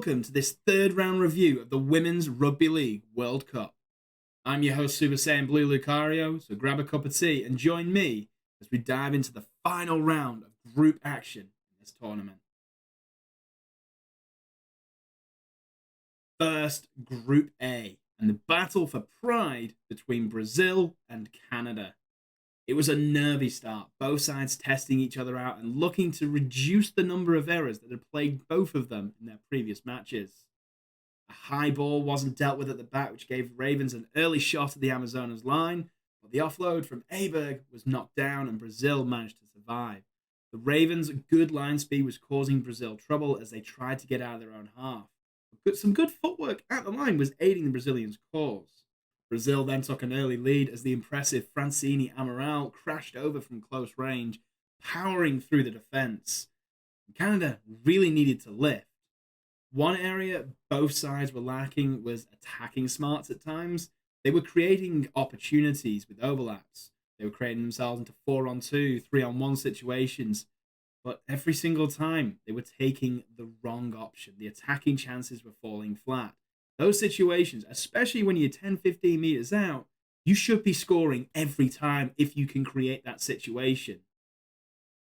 welcome to this third round review of the Women's Rugby League World Cup. I'm your host, Super Saiyan Blue Lucario, so grab a cup of tea and join me as we dive into the final round of group action in this tournament. First, Group A, and the battle for pride between Brazil and Canada. It was a nervy start, both sides testing each other out and looking to reduce the number of errors that had plagued both of them in their previous matches. A high ball wasn't dealt with at the back, which gave Ravens an early shot at the Amazonas line, but the offload from Aberg was knocked down and Brazil managed to survive. The Ravens' good line speed was causing Brazil trouble as they tried to get out of their own half. But some good footwork at the line was aiding the Brazilians' cause. Brazil then took an early lead as the impressive Francine Amaral crashed over from close range, powering through the defense. Canada really needed to lift. One area both sides were lacking was attacking smarts at times. They were creating opportunities with overlaps. They were creating themselves into 4-on-2, 3-on-1 situations. But every single time, they were taking the wrong option. The attacking chances were falling flat. Those situations, especially when you're 10, 15 meters out, you should be scoring every time if you can create that situation.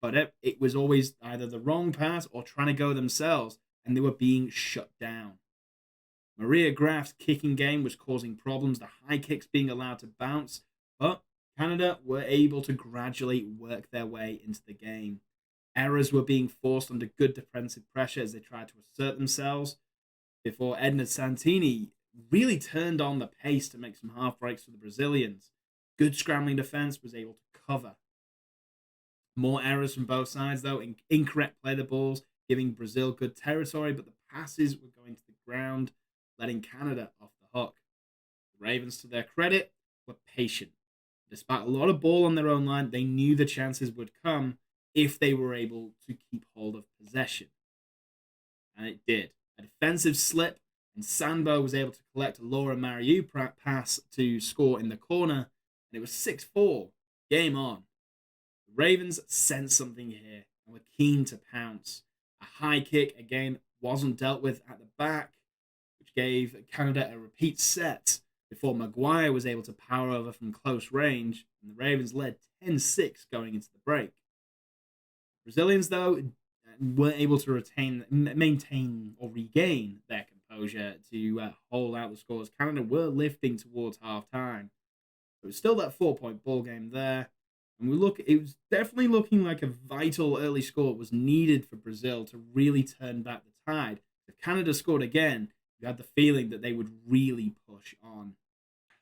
But it was always either the wrong pass or trying to go themselves, and they were being shut down. Maria Graf's kicking game was causing problems, the high kicks being allowed to bounce, but Canada were able to gradually work their way into the game. Errors were being forced under good defensive pressure as they tried to assert themselves, before Edna Santini really turned on the pace to make some half breaks for the Brazilians. Good scrambling defense was able to cover. More errors from both sides, though. Incorrect play the balls, giving Brazil good territory, but the passes were going to the ground, letting Canada off the hook. The Ravens, to their credit, were patient. Despite a lot of ball on their own line, they knew the chances would come if they were able to keep hold of possession. And it did. A defensive slip, and Sambo was able to collect a Laura Mariu pass to score in the corner, and it was 6-4. Game on. The Ravens sensed something here and were keen to pounce. A high kick, again, wasn't dealt with at the back, which gave Canada a repeat set before Maguire was able to power over from close range, and the Ravens led 10-6 going into the break. Brazilians, though, weren't able to maintain or regain their composure to hold out the scores. Canada were lifting towards half-time. It was still that 4-point ball game there. And it was definitely looking like a vital early score was needed for Brazil to really turn back the tide. If Canada scored again, you had the feeling that they would really push on.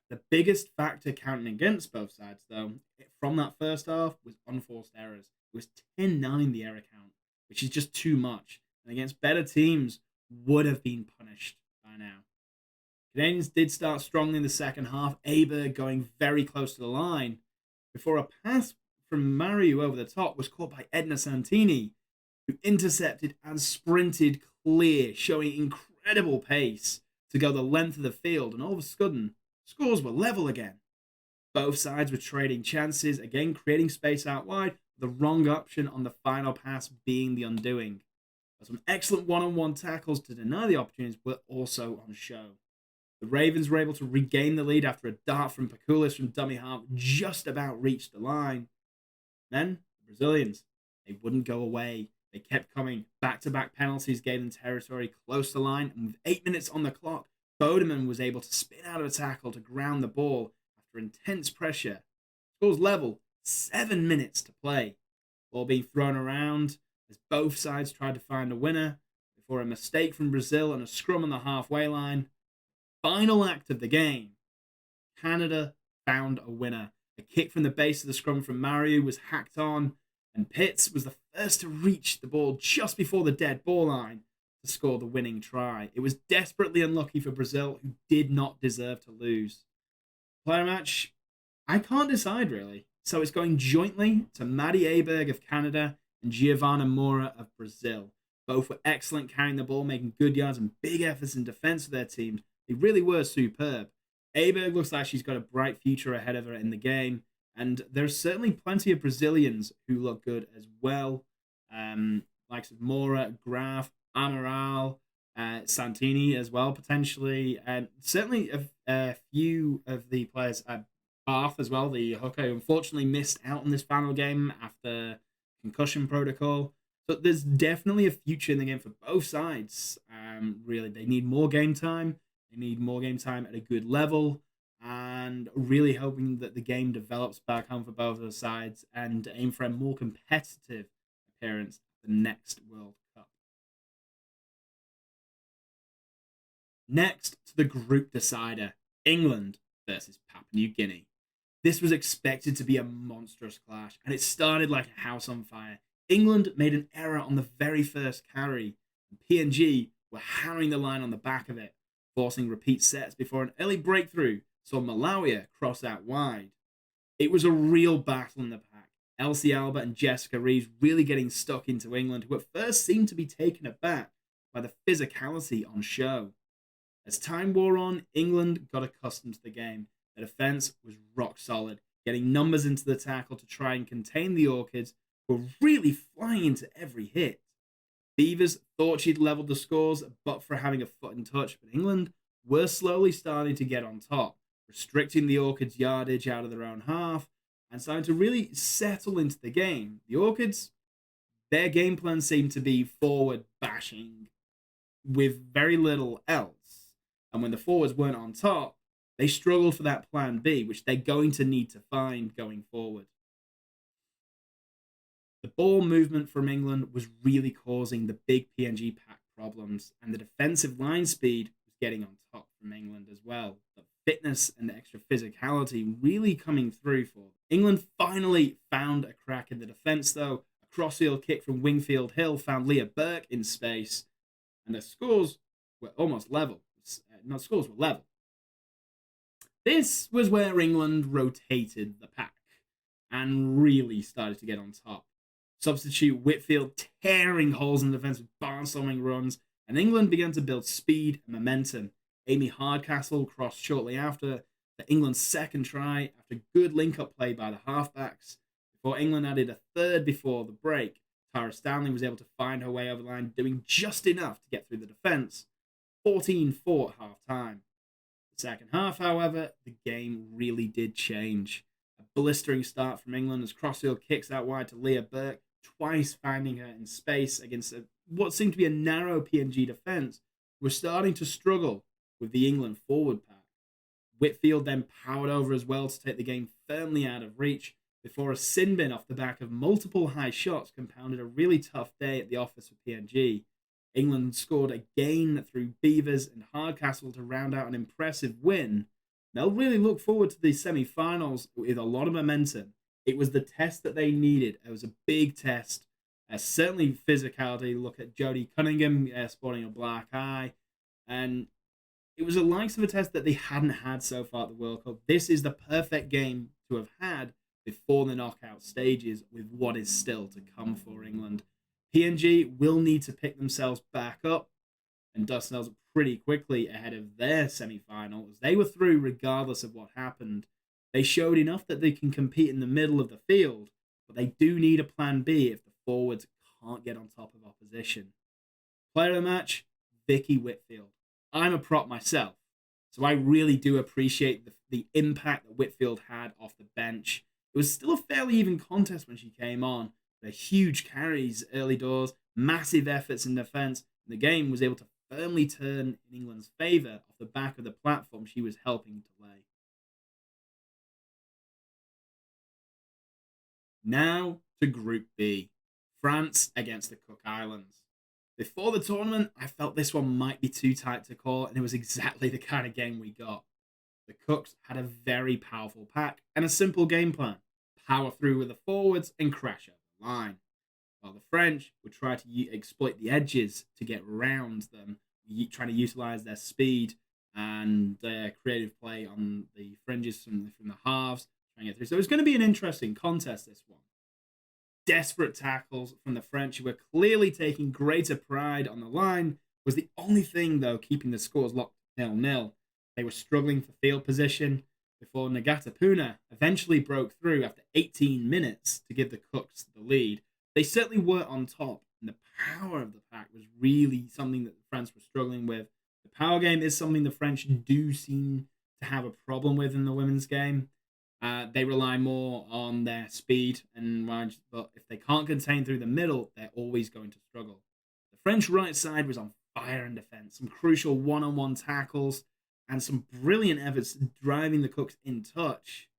The biggest factor counting against both sides, though, from that first half was unforced errors. It was 10-9 the error count, which is just too much, and against better teams would have been punished by now. Canadians did start strongly in the second half, Aberg going very close to the line, before a pass from Mariu over the top was caught by Edna Santini, who intercepted and sprinted clear, showing incredible pace to go the length of the field, and all of a sudden, scores were level again. Both sides were trading chances, again creating space out wide, the wrong option on the final pass being the undoing. But some excellent one-on-one tackles to deny the opportunities were also on show. The Ravens were able to regain the lead after a dart from Paculis from dummy half just about reached the line. Then, the Brazilians, they wouldn't go away. They kept coming. Back-to-back penalties gave them territory close to the line, and with 8 minutes on the clock, Bodeman was able to spin out of a tackle to ground the ball after intense pressure. Scores level, 7 minutes to play. Ball being thrown around as both sides tried to find a winner before a mistake from Brazil and a scrum on the halfway line. Final act of the game. Canada found a winner. A kick from the base of the scrum from Mariu was hacked on, and Pitts was the first to reach the ball just before the dead ball line to score the winning try. It was desperately unlucky for Brazil, who did not deserve to lose. Player match, I can't decide really. So it's going jointly to Maddie Aberg of Canada and Giovanna Moura of Brazil. Both were excellent carrying the ball, making good yards and big efforts in defense of their teams. They really were superb. Aberg looks like she's got a bright future ahead of her in the game, and there's certainly plenty of Brazilians who look good as well. Likes of Moura, Graf, Amaral, Santini as well, potentially. And certainly a few of the players at Bath as well, the hooker, unfortunately missed out on this final game after concussion protocol. So there's definitely a future in the game for both sides. Really, they need more game time. They need more game time at a good level, and really hoping that the game develops back home for both of the sides and aim for a more competitive appearance at the next World Cup. Next to the group decider, England versus Papua New Guinea. This was expected to be a monstrous clash, and it started like a house on fire. England made an error on the very first carry, and PNG were hammering the line on the back of it, forcing repeat sets before an early breakthrough saw Malawi cross out wide. It was a real battle in the pack. Elsie Albert and Jessica Reeves really getting stuck into England, who at first seemed to be taken aback by the physicality on show. As time wore on, England got accustomed to the game. The defence was rock solid, getting numbers into the tackle to try and contain the Orchids, who were really flying into every hit. Beavers thought she'd levelled the scores, but for having a foot in touch, but England were slowly starting to get on top, restricting the Orchids' yardage out of their own half and starting to really settle into the game. The Orchids, their game plan seemed to be forward bashing with very little else. And when the forwards weren't on top, they struggled for that plan B, which they're going to need to find going forward. The ball movement from England was really causing the big PNG pack problems, and the defensive line speed was getting on top from England as well. The fitness and the extra physicality really coming through for them. England finally found a crack in the defence, though. A crossfield kick from Wingfield Hill found Leah Burke in space, and the scores were almost level. No, scores were level. This was where England rotated the pack and really started to get on top. Substitute Whitfield tearing holes in the defence with barnstorming runs, and England began to build speed and momentum. Amy Hardcastle crossed shortly after the England's second try after good link-up play by the halfbacks. Before England added a third before the break, Tara Stanley was able to find her way over the line, doing just enough to get through the defence. 14-4 at half-time. The second half, however, the game really did change. A blistering start from England as crossfield kicks out wide to Leah Burke, twice finding her in space against what seemed to be a narrow PNG defence, were starting to struggle with the England forward pack. Whitfield then powered over as well to take the game firmly out of reach before a sin bin off the back of multiple high shots compounded a really tough day at the office for PNG. England scored again through Beavers and Hardcastle to round out an impressive win. They'll really look forward to the semi-finals with a lot of momentum. It was the test that they needed. It was a big test. Certainly physicality. Look at Jodie Cunningham sporting a black eye. And it was the likes of a test that they hadn't had so far at the World Cup. This is the perfect game to have had before the knockout stages with what is still to come for England. PNG will need to pick themselves back up and dust themselves pretty quickly ahead of their semi-final, as they were through regardless of what happened. They showed enough that they can compete in the middle of the field, but they do need a plan B if the forwards can't get on top of opposition. Player of the match, Vicky Whitfield. I'm a prop myself, so I really do appreciate the impact that Whitfield had off the bench. It was still a fairly even contest when she came on. The huge carries early doors, massive efforts in defence, and the game was able to firmly turn in England's favour off the back of the platform she was helping to lay. Now to Group B, France against the Cook Islands. Before the tournament, I felt this one might be too tight to call, and it was exactly the kind of game we got. The Cooks had a very powerful pack and a simple game plan. Power through with the forwards and crash over line, while the French would try to exploit the edges to get around them, trying to utilize their speed and their creative play on the fringes from the halves, trying to get through. So it's going to be an interesting contest, this one. Desperate tackles from the French, who were clearly taking greater pride on the line, was the only thing, though, keeping the scores locked 0-0. They were struggling for field position before Nagata Puna eventually broke through after 18 minutes to give the Cooks the lead. They certainly were on top And the power of the pack was really something that the French were struggling with. The power game is something the French do seem to have a problem with in the women's game. They rely more on their speed, but if they can't contain through the middle, they're always going to struggle. The French right side was on fire in defense, some crucial one-on-one tackles, and some brilliant efforts driving the Cooks in touch,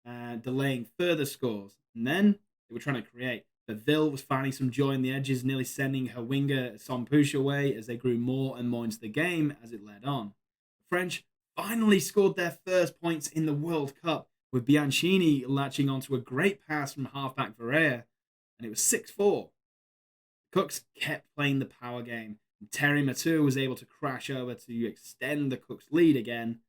delaying further scores. And then they were trying to create. Beville was finding some joy in the edges, nearly sending her winger Sompush away as they grew more and more into the game as it led on. The French finally scored their first points in the World Cup, with Bianchini latching onto a great pass from halfback Varela, and it was 6-4. The Cooks kept playing the power game, and Terry Matur was able to crash over to extend the Cooks' lead again.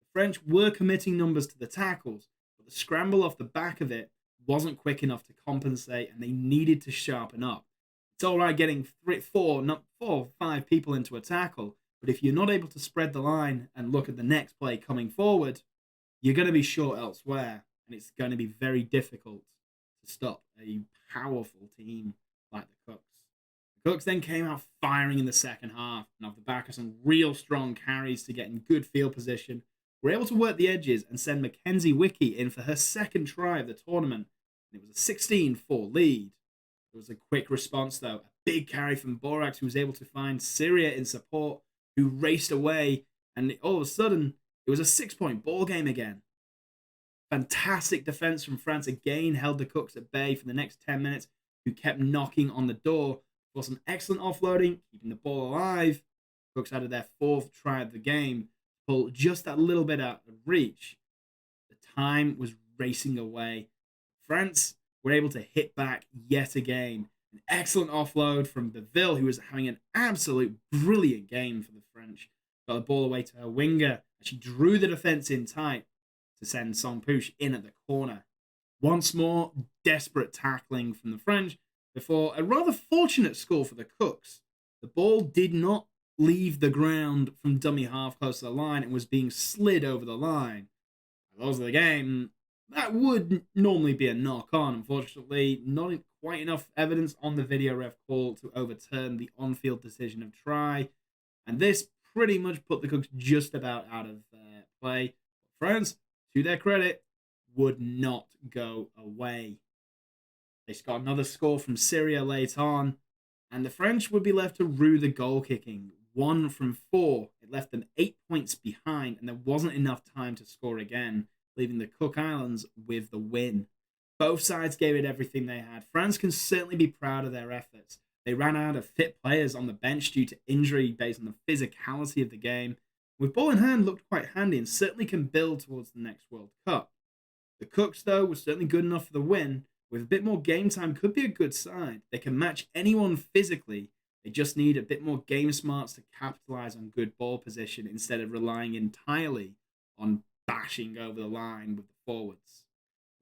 The French were committing numbers to the tackles, but the scramble off the back of it wasn't quick enough to compensate, and they needed to sharpen up. It's all right getting four or five people into a tackle, but if you're not able to spread the line and look at the next play coming forward, you're going to be short elsewhere, and it's going to be very difficult to stop a powerful team like the Cooks. The Cooks then came out firing in the second half, and off the back of some real strong carries to get in good field position, were able to work the edges and send Mackenzie Wiki in for her second try of the tournament. And it was a 16-4 lead. It was a quick response, though. A big carry from Borax, who was able to find Syria in support, who raced away, and all of a sudden, it was a 6-point ball game again. Fantastic defense from France again held the Cooks at bay for the next 10 minutes, who kept knocking on the door for some excellent offloading, keeping the ball alive. Cooks added their fourth try of the game, pull just that little bit out of reach. The time was racing away. France were able to hit back yet again. An excellent offload from Beville, who was having an absolute brilliant game for the French. Got the ball away to her winger, and she drew the defense in tight to send Sompush in at the corner. Once more, desperate tackling from the French before a rather fortunate score for the Cooks. The ball did not leave the ground from dummy half close to the line and was being slid over the line. At close of the game, that would normally be a knock-on. Unfortunately, not quite enough evidence on the video ref call to overturn the on-field decision of try, and this pretty much put the Cooks just about out of play. France, to their credit, would not go away. They got another score from Syria late on, and the French would be left to rue the goal kicking. 1 from 4. It left them 8 points behind, and there wasn't enough time to score again, leaving the Cook Islands with the win. Both sides gave it everything they had. France can certainly be proud of their efforts. They ran out of fit players on the bench due to injury based on the physicality of the game. With ball in hand, looked quite handy and certainly can build towards the next World Cup. The Cooks, though, were certainly good enough for the win. With a bit more game time, could be a good side. They can match anyone physically. They just need a bit more game smarts to capitalize on good ball position instead of relying entirely on bashing over the line with the forwards.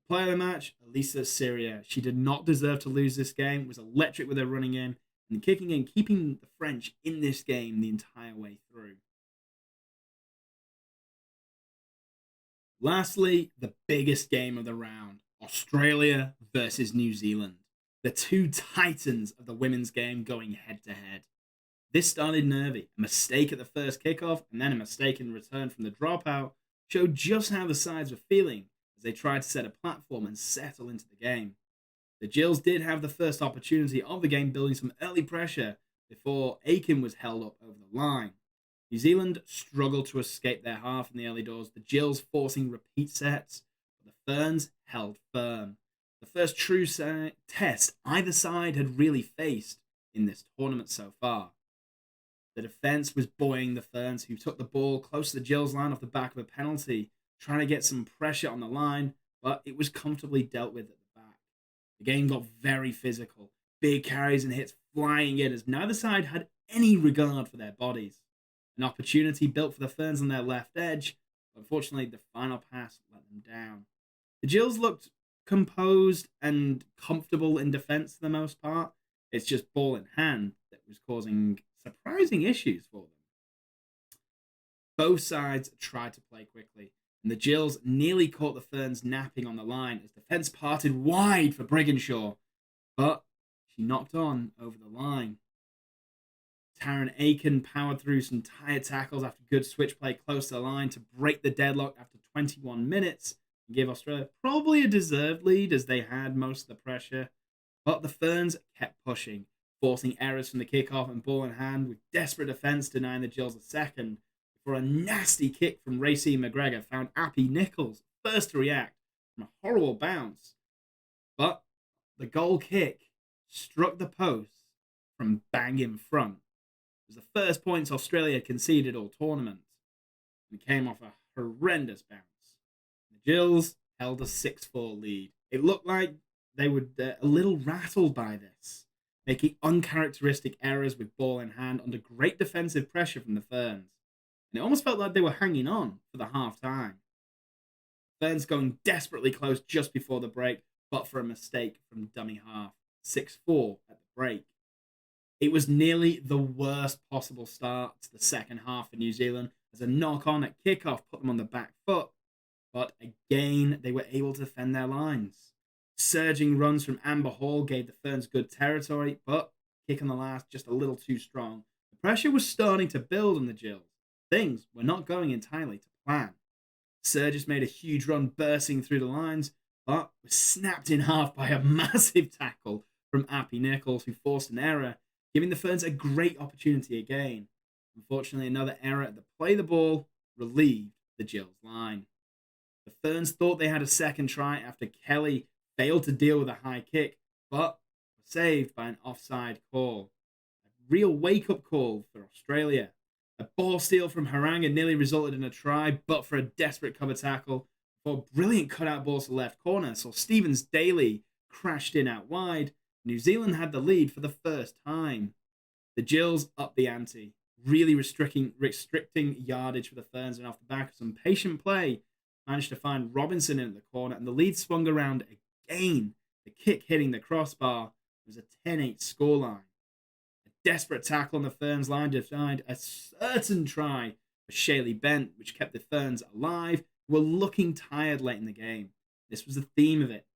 Player of the match, Elisa Syria. She did not deserve to lose this game. Was electric with her running in and kicking in, keeping the French in this game the entire way through. Lastly, the biggest game of the round, Australia versus New Zealand. The two titans of the women's game going head to head. This started nervy. A mistake at the first kickoff and then a mistake in return from the dropout showed just how the sides were feeling as they tried to set a platform and settle into the game. The Gills did have the first opportunity of the game, building some early pressure before Aiken was held up over the line. New Zealand struggled to escape their half in the early doors, the Gills forcing repeat sets, but the Ferns held firm. The first true test either side had really faced in this tournament so far. The defense was buoying the Ferns, who took the ball close to the Gills line off the back of a penalty, trying to get some pressure on the line, but it was comfortably dealt with at the back. The game got very physical, big carries and hits flying in as neither side had any regard for their bodies. An opportunity built for the Ferns on their left edge, but unfortunately the final pass let them down. The Gills looked composed and comfortable in defense for the most part. It's just ball in hand that was causing surprising issues for them. Both sides tried to play quickly, and the Gills nearly caught the Ferns napping on the line as defense parted wide for Brigginshaw, but she knocked on over the line. Taryn Aiken powered through some tired tackles after good switch play close to the line to break the deadlock after 21 minutes and give Australia probably a deserved lead as they had most of the pressure. But the Ferns kept pushing, forcing errors from the kickoff and ball in hand with desperate defence denying the Gills a second before a nasty kick from Racine McGregor found Appy Nichols first to react from a horrible bounce. But the goal kick struck the post from bang in front. It was the first points Australia conceded all tournament and came off a horrendous bounce. The Gills held a 6-4 lead. It looked like they were a little rattled by this, making uncharacteristic errors with ball in hand under great defensive pressure from the Ferns. And it almost felt like they were hanging on for the half time. Ferns going desperately close just before the break, but for a mistake from dummy half. 6-4 at the break. It was nearly the worst possible start to the second half for New Zealand as a knock-on at kickoff put them on the back foot. But again, they were able to defend their lines. Surging runs from Amber Hall gave the Ferns good territory, but kick on the last just a little too strong. The pressure was starting to build on the Gills. Things were not going entirely to plan. Surges made a huge run bursting through the lines, but was snapped in half by a massive tackle from Appy Nichols, who forced an error, giving the Ferns a great opportunity again. Unfortunately, another error at the play the ball relieved the Gills line. The Ferns thought they had a second try after Kelly failed to deal with a high kick, but was saved by an offside call. A real wake-up call for Australia. A ball steal from Haranga nearly resulted in a try, but for a desperate cover tackle, before a brilliant cutout ball to the left corner, saw Stevens Daly crashed in out wide. New Zealand had the lead for the first time. The Gills upped the ante, really restricting yardage for the Ferns, and off the back of some patient play, managed to find Robinson in the corner, and the lead swung around again. The kick hitting the crossbar was a 10-8 scoreline. A desperate tackle on the Ferns line denied a certain try for Shaylee Bent, which kept the Ferns alive, who were looking tired late in the game. This was the theme of it.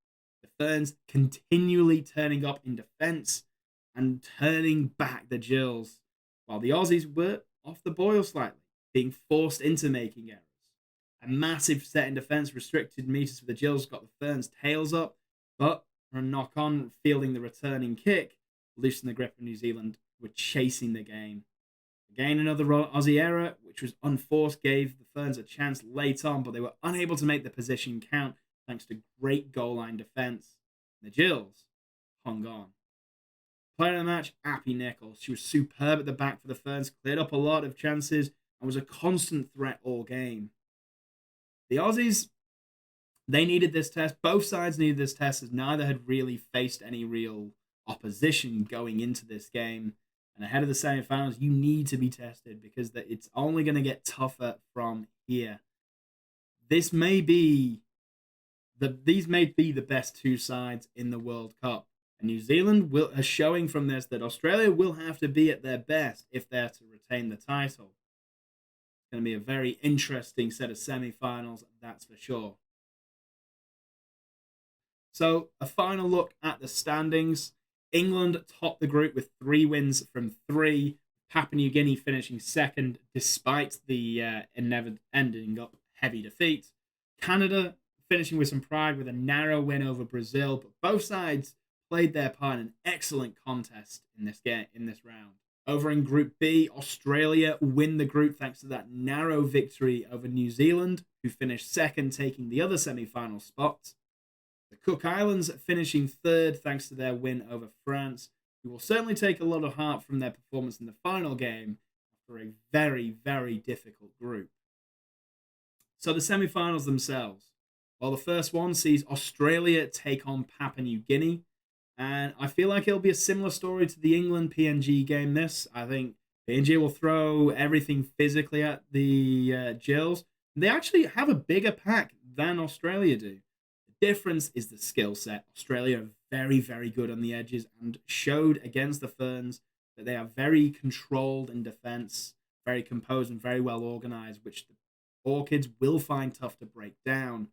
The Ferns continually turning up in defence and turning back the Gills, while the Aussies were off the boil slightly, being forced into making errors. A massive set in defence restricted meters for the Gills got the Ferns' tails up, but for a knock-on fielding the returning kick, loosened the grip of New Zealand, were chasing the game. Again, another Aussie error, which was unforced, gave the Ferns a chance late on, but they were unable to make the position count thanks to great goal line defence. The Gills hung on. Player of the match, Appy Nichols. She was superb at the back for the Ferns, cleared up a lot of chances, and was a constant threat all game. The Aussies, they needed this test. Both sides needed this test as neither had really faced any real opposition going into this game. And ahead of the semi-finals, you need to be tested because it's only going to get tougher from here. These may be the best two sides in the World Cup. And New Zealand is showing from this that Australia will have to be at their best if they're to retain the title. It's going to be a very interesting set of semi-finals, that's for sure. So, a final look at the standings. England topped the group with 3 wins from 3. Papua New Guinea finishing second despite the ending up heavy defeat. Canada finishing with some pride with a narrow win over Brazil, but both sides played their part in an excellent contest in this round. Over in Group B, Australia win the group thanks to that narrow victory over New Zealand, who finished second, taking the other semi-final spot. The Cook Islands finishing third thanks to their win over France, who will certainly take a lot of heart from their performance in the final game after a very, very difficult group. So the semi-finals themselves. Well, the first one sees Australia take on Papua New Guinea. And I feel like it'll be a similar story to the England-PNG game this. I think PNG will throw everything physically at the Gills. They actually have a bigger pack than Australia do. The difference is the skill set. Australia are very, very good on the edges and showed against the Ferns that they are very controlled in defence, very composed and very well organised, which the Orchids will find tough to break down.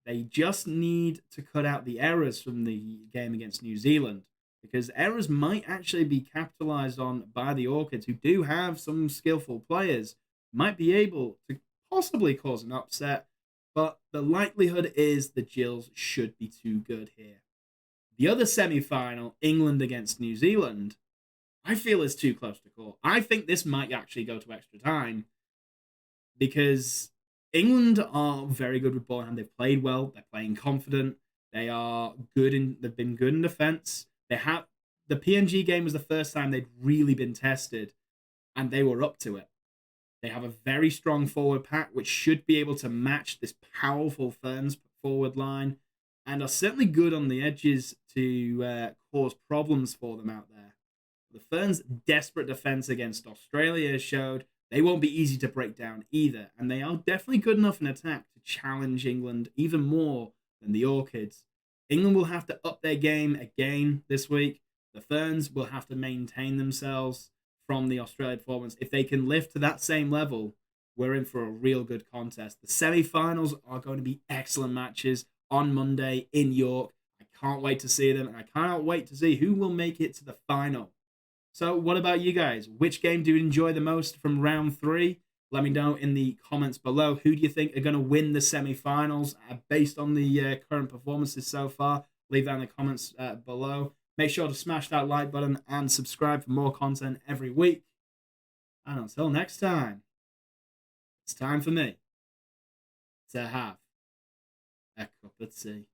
They just need to cut out the errors from the game against New Zealand because errors might actually be capitalized on by the Orchids, who do have some skillful players, might be able to possibly cause an upset, but the likelihood is the Gills should be too good here. The other semi final, England against New Zealand, I feel is too close to call. I think this might actually go to extra time because England are very good with ball hand. They've played well. They're playing confident. They are good in. They've been good in defense. They have the PNG game was the first time they'd really been tested, and they were up to it. They have a very strong forward pack, which should be able to match this powerful Ferns forward line, and are certainly good on the edges to cause problems for them out there. The Ferns' desperate defense against Australia showed they won't be easy to break down either, and they are definitely good enough in attack to challenge England even more than the Orchids. England will have to up their game again this week. The Ferns will have to maintain themselves from the Australian performance. If they can lift to that same level, we're in for a real good contest. The semi-finals are going to be excellent matches on Monday in York. I can't wait to see them, and I cannot wait to see who will make it to the final. So, what about you guys? Which game do you enjoy the most from round three? Let me know in the comments below. Who do you think are going to win the semi-finals based on the current performances so far? Leave that in the comments below. Make sure to smash that like button and subscribe for more content every week. And until next time, it's time for me to have a cup of tea.